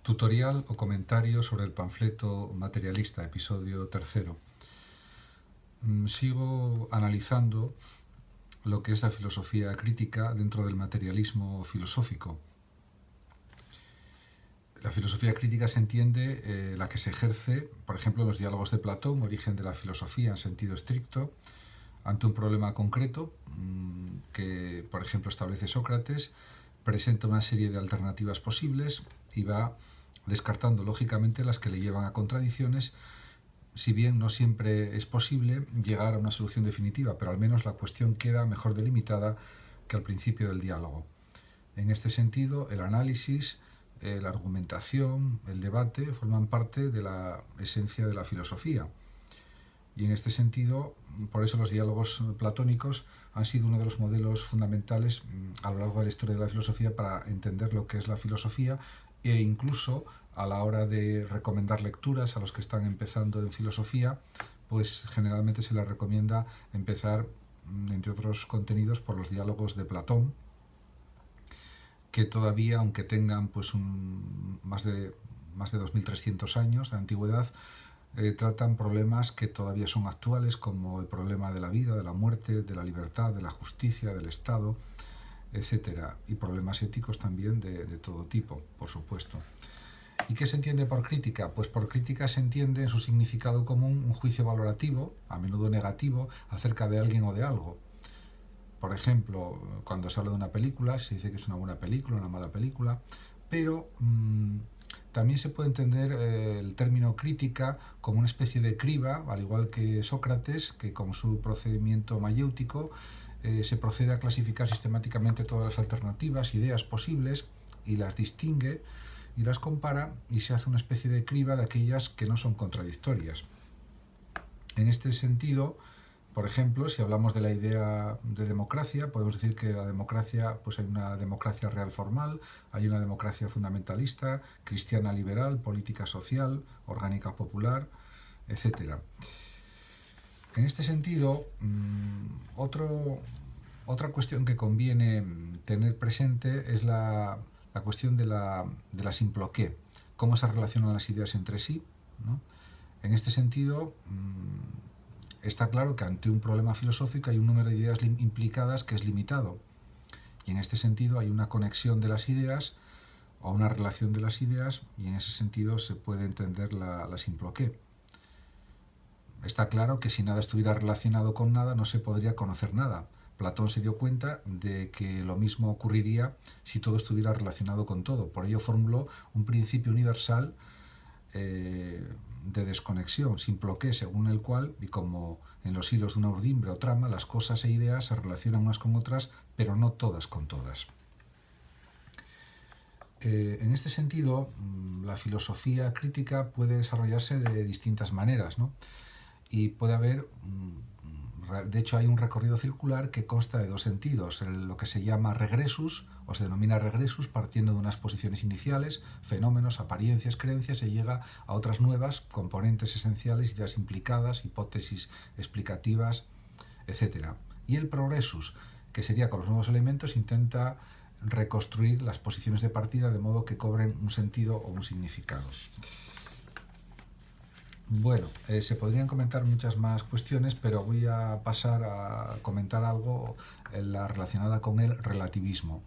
Tutorial o comentario sobre el panfleto materialista, episodio tercero. Sigo analizando lo que es la filosofía crítica dentro del materialismo filosófico. La filosofía crítica se entiende la que se ejerce, por ejemplo, en los diálogos de Platón, origen de la filosofía en sentido estricto, ante un problema concreto que, por ejemplo, establece Sócrates, presenta una serie de alternativas posibles y va descartando lógicamente las que le llevan a contradicciones, si bien no siempre es posible llegar a una solución definitiva, pero al menos la cuestión queda mejor delimitada que al principio del diálogo. En este sentido, el análisis, la argumentación, el debate forman parte de la esencia de la filosofía. Y en este sentido, por eso los diálogos platónicos han sido uno de los modelos fundamentales a lo largo de la historia de la filosofía para entender lo que es la filosofía, e incluso a la hora de recomendar lecturas a los que están empezando en filosofía, pues generalmente se les recomienda empezar, entre otros contenidos, por los diálogos de Platón, que todavía, aunque tengan pues más de 2300 años de antigüedad, tratan problemas que todavía son actuales, como el problema de la vida, de la muerte, de la libertad, de la justicia, del Estado, etcétera, y problemas éticos también de todo tipo, por supuesto. ¿Y qué se entiende por crítica? Pues por crítica se entiende en su significado común un juicio valorativo, a menudo negativo, acerca de alguien o de algo. Por ejemplo, cuando se habla de una película, se dice que es una buena película, una mala película, pero también se puede entender el término crítica como una especie de criba, al igual que Sócrates, que con su procedimiento mayéutico se procede a clasificar sistemáticamente todas las alternativas, ideas posibles, y las distingue y las compara, y se hace una especie de criba de aquellas que no son contradictorias. En este sentido, por ejemplo, si hablamos de la idea de democracia, podemos decir que la democracia, pues hay una democracia real formal, hay una democracia fundamentalista, cristiana liberal, política social, orgánica popular, etc. En este sentido, otra cuestión que conviene tener presente es la cuestión de la simploqué, cómo se relacionan las ideas entre sí, ¿no? En este sentido, está claro que ante un problema filosófico hay un número de ideas implicadas que es limitado, y en este sentido hay una conexión de las ideas o una relación de las ideas, y en ese sentido se puede entender la simploqué. Está claro que si nada estuviera relacionado con nada no se podría conocer nada. Platón se dio cuenta de que lo mismo ocurriría si todo estuviera relacionado con todo. Por ello formuló un principio universal de desconexión, simploqué, según el cual, y como en los hilos de una urdimbre o trama, las cosas e ideas se relacionan unas con otras, pero no todas con todas. En este sentido, la filosofía crítica puede desarrollarse de distintas maneras, ¿no? Y puede haber, de hecho hay un recorrido circular que consta de dos sentidos, lo que se llama regresus, o se denomina regresus, partiendo de unas posiciones iniciales, fenómenos, apariencias, creencias, se llega a otras nuevas, componentes esenciales, ideas implicadas, hipótesis explicativas, etc. Y el progressus, que sería con los nuevos elementos, intenta reconstruir las posiciones de partida de modo que cobren un sentido o un significado. Bueno, se podrían comentar muchas más cuestiones, pero voy a pasar a comentar algo la relacionada con el relativismo.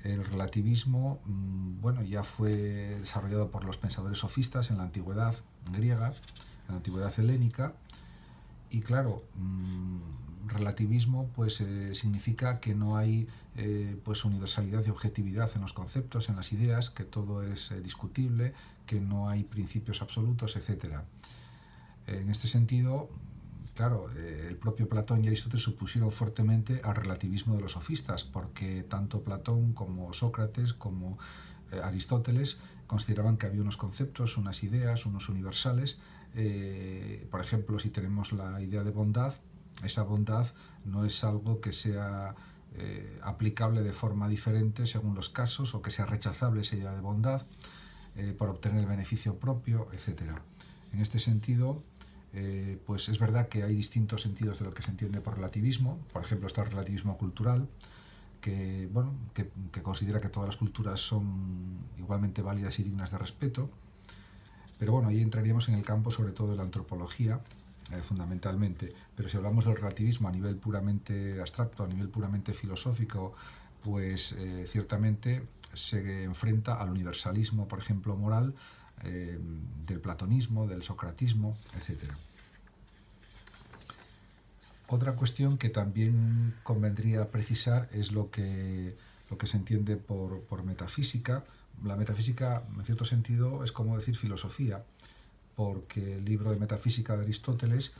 El relativismo, bueno, ya fue desarrollado por los pensadores sofistas en la antigüedad griega, en la antigüedad helénica, y claro, relativismo pues significa que no hay pues universalidad y objetividad en los conceptos, en las ideas, que todo es discutible, que no hay principios absolutos, etc. En este sentido, claro, el propio Platón y Aristóteles se opusieron fuertemente al relativismo de los sofistas, porque tanto Platón como Sócrates como Aristóteles consideraban que había unos conceptos, unas ideas, unos universales. Por ejemplo, si tenemos la idea de bondad, esa bondad no es algo que sea aplicable de forma diferente según los casos, o que sea rechazable esa idea de bondad por obtener el beneficio propio, etc. En este sentido, pues es verdad que hay distintos sentidos de lo que se entiende por relativismo. Por ejemplo, está el relativismo cultural, bueno, que considera que todas las culturas son igualmente válidas y dignas de respeto. Pero bueno, ahí entraríamos en el campo sobre todo de la antropología, fundamentalmente. Pero si hablamos del relativismo a nivel puramente abstracto, a nivel puramente filosófico, pues ciertamente se enfrenta al universalismo, por ejemplo, moral, del platonismo, del socratismo, etc. Otra cuestión que también convendría precisar es lo que se entiende por metafísica. La metafísica, en cierto sentido, es como decir filosofía, porque el libro de Metafísica de Aristóteles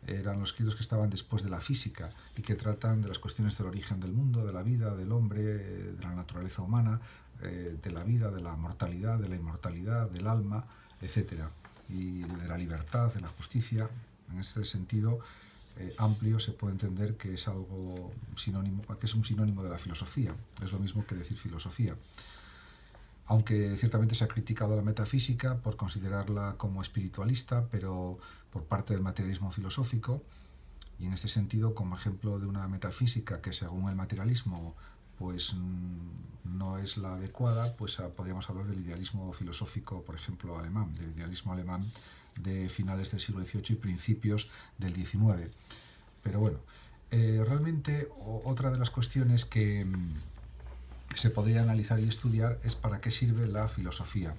eran los escritos que estaban después de la física y que tratan de las cuestiones del origen del mundo, de la vida, del hombre, de la naturaleza humana, de la vida, de la mortalidad, de la inmortalidad, del alma, etc. Y de la libertad, de la justicia. En este sentido amplio se puede entender que es algo sinónimo, que es un sinónimo de la filosofía. Es lo mismo que decir filosofía. Aunque ciertamente se ha criticado la metafísica por considerarla como espiritualista, pero por parte del materialismo filosófico, y en este sentido, como ejemplo de una metafísica que según el materialismo pues no es la adecuada, pues podríamos hablar del idealismo filosófico, por ejemplo, alemán, del idealismo alemán de finales del siglo XVIII y principios del XIX. Pero bueno, realmente otra de las cuestiones que se podría analizar y estudiar es para qué sirve la filosofía.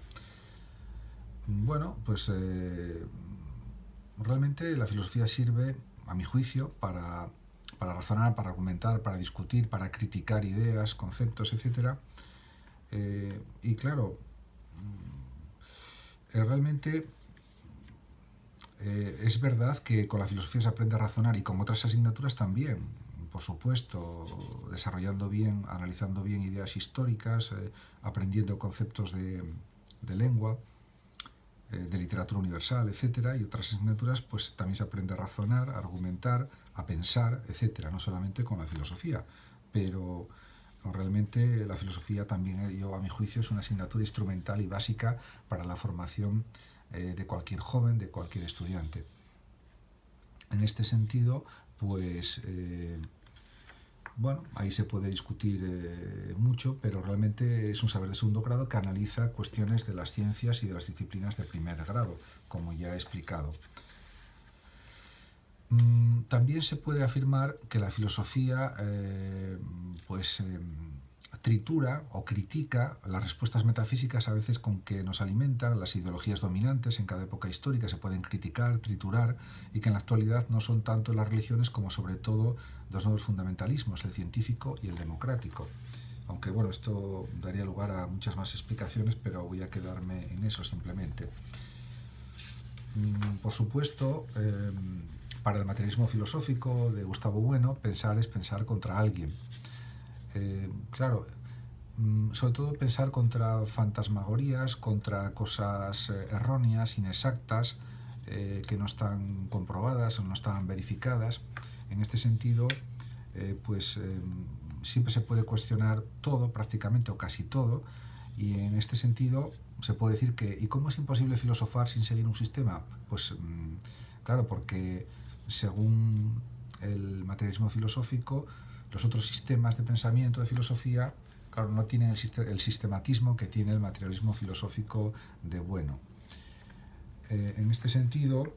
Bueno, pues realmente la filosofía sirve, a mi juicio, para razonar, para argumentar, para discutir, para criticar ideas, conceptos, etc. Y claro, realmente es verdad que con la filosofía se aprende a razonar y con otras asignaturas también, por supuesto, desarrollando bien, analizando bien ideas históricas, aprendiendo conceptos de lengua, de literatura universal, etcétera, y otras asignaturas, pues también se aprende a razonar, a argumentar, a pensar, etcétera, no solamente con la filosofía, pero realmente la filosofía también, yo a mi juicio, es una asignatura instrumental y básica para la formación de cualquier joven, de cualquier estudiante. En este sentido, pues bueno, ahí se puede discutir mucho, pero realmente es un saber de segundo grado que analiza cuestiones de las ciencias y de las disciplinas de primer grado, como ya he explicado. También se puede afirmar que la filosofía tritura o critica las respuestas metafísicas a veces con que nos alimentan las ideologías dominantes en cada época histórica, se pueden criticar, triturar, y que en la actualidad no son tanto las religiones como sobre todo dos nuevos fundamentalismos, el científico y el democrático. Aunque bueno, esto daría lugar a muchas más explicaciones, pero voy a quedarme en eso simplemente. Por supuesto, para el materialismo filosófico de Gustavo Bueno, pensar es pensar contra alguien. Claro, sobre todo pensar contra fantasmagorías, contra cosas erróneas, inexactas, que no están comprobadas o no están verificadas. En este sentido, siempre se puede cuestionar todo, prácticamente, o casi todo, y en este sentido se puede decir que ¿y cómo es imposible filosofar sin seguir un sistema? Pues claro, porque según el materialismo filosófico, los otros sistemas de pensamiento, de filosofía, claro, no tienen el sistematismo que tiene el materialismo filosófico de Bueno. En este sentido,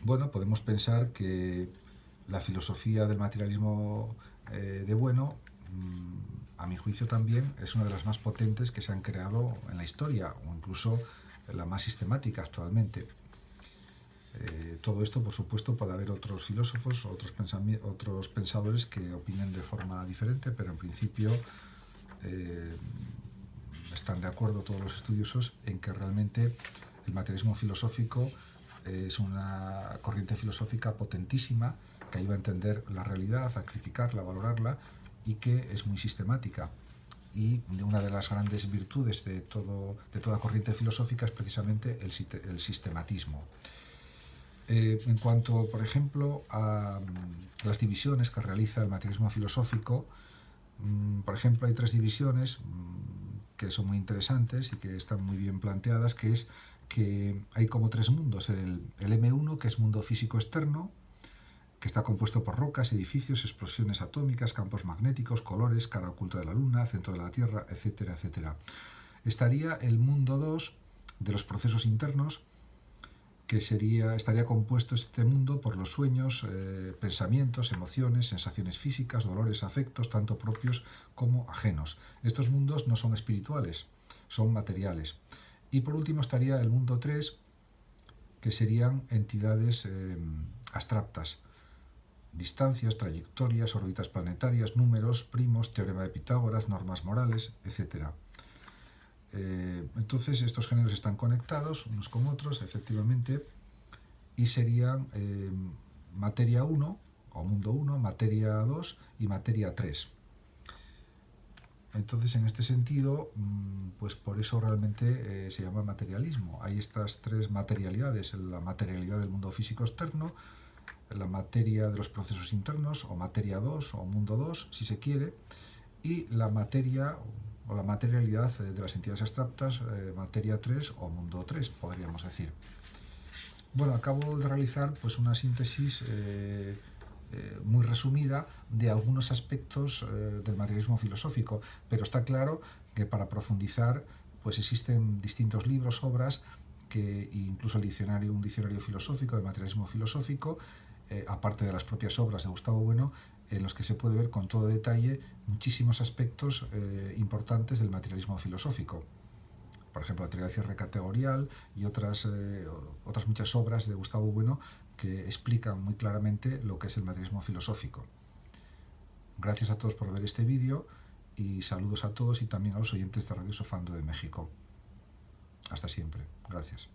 bueno, podemos pensar que la filosofía del materialismo de Bueno, a mi juicio también, es una de las más potentes que se han creado en la historia, o incluso la más sistemática actualmente. Todo esto, por supuesto, puede haber otros filósofos, otros pensadores que opinen de forma diferente, pero en principio están de acuerdo todos los estudiosos en que realmente el materialismo filosófico es una corriente filosófica potentísima que ayuda a entender la realidad, a criticarla, a valorarla, y que es muy sistemática. Y una de las grandes virtudes de toda corriente filosófica es precisamente el sistematismo. En cuanto, por ejemplo, a las divisiones que realiza el materialismo filosófico, por ejemplo, hay tres divisiones que son muy interesantes y que están muy bien planteadas, que es que hay como tres mundos: el M1, que es mundo físico externo, que está compuesto por rocas, edificios, explosiones atómicas, campos magnéticos, colores, cara oculta de la Luna, centro de la Tierra, etcétera, etcétera. Estaría el mundo 2 de los procesos internos, que estaría compuesto este mundo por los sueños, pensamientos, emociones, sensaciones físicas, dolores, afectos, tanto propios como ajenos. Estos mundos no son espirituales, son materiales. Y por último estaría el mundo 3, que serían entidades abstractas, distancias, trayectorias, órbitas planetarias, números, primos, teorema de Pitágoras, normas morales, etc. Entonces estos géneros están conectados unos con otros, efectivamente, y serían materia 1 o mundo 1, materia 2 y materia 3. Entonces, en este sentido, pues por eso realmente se llama materialismo. Hay estas tres materialidades: la materialidad del mundo físico externo, la materia de los procesos internos, o materia 2 o mundo 2, si se quiere, y la materia o la materialidad de las entidades abstractas, materia 3 o mundo 3, podríamos decir. Bueno, acabo de realizar pues una síntesis muy resumida de algunos aspectos del materialismo filosófico, pero está claro que para profundizar pues existen distintos libros, obras, que incluso un diccionario filosófico, de materialismo filosófico, aparte de las propias obras de Gustavo Bueno, en los que se puede ver con todo detalle muchísimos aspectos importantes del materialismo filosófico. Por ejemplo, la teoría de cierre categorial y otras muchas obras de Gustavo Bueno que explican muy claramente lo que es el materialismo filosófico. Gracias a todos por ver este vídeo y saludos a todos y también a los oyentes de Radio Sofando de México. Hasta siempre. Gracias.